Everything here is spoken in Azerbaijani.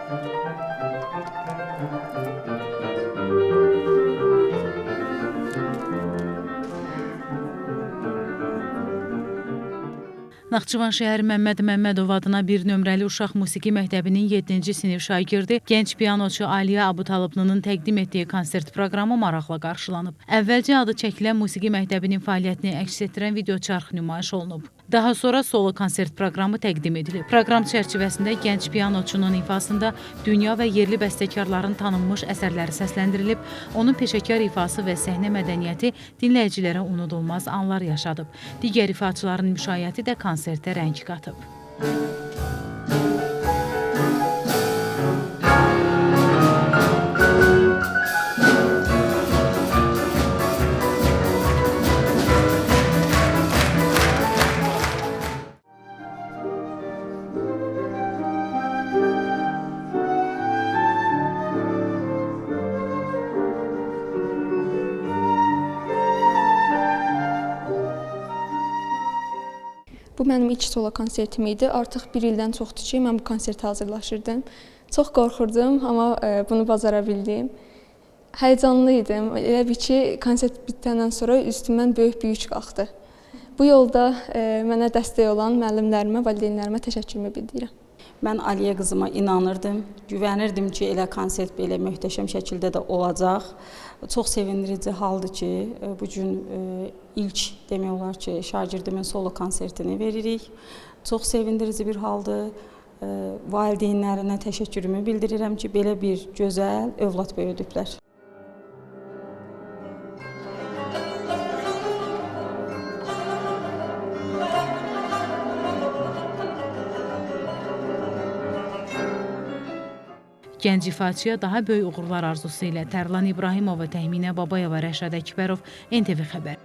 Naxçıvan şəhəri Məmməd Məmmədov adına bir nömrəli uşaq musiqi məktəbinin 7-ci sinif şagirdi gənc pianoçu Aliyə Abutalıblı'nın təqdim etdiyi konsert proqramı maraqla qarşılanıb. Əvvəlcə adı çəkilən musiqi məktəbinin fəaliyyətini əks etdirən videoçarx nümayiş olunub. Daha sonra solo konsert proqramı təqdim edilib. Proqram çərçivəsində gənc pianoçunun ifasında dünya və yerli bəstəkarların tanınmış əsərləri səsləndirilib, onun peşəkar ifası və səhnə mədəniyyəti dinləyicilərə unudulmaz anlar yaşadıb. Digər ifaçıların müşayiəti də konsertə rəng qatıb. Bu mənim ilk solo konsertim idi. Artıq bir ildən çoxdur ki, mən bu konsertə hazırlaşırdım. Çox qorxurdum, amma bunu bacara bildim. Həyəcanlı idim. Elə bil ki, konsert bitəndən sonra üstümdən böyük bir yük qalxdı. Bu yolda mənə dəstək olan müəllimlərimə, valideynlərimə təşəkkürümü bildirirəm. Mən Aliyə qızıma inanırdım, güvənirdim ki, elə konsert belə möhtəşəm şəkildə də olacaq. Çox sevindirici haldır ki, bu gün ilk demək olar ki, şagirdimin solo konsertini veririk. Çox sevindirici bir haldır. Valideynlərinə təşəkkürümü bildirirəm ki, belə bir gözəl övlad böyüdüblər. Gənc ifaçıya daha böyük uğurlar arzusu ilə Tərlan İbrahimova, Təxminə Babayeva, Rəşad Əkbərov, NTV Xəbər.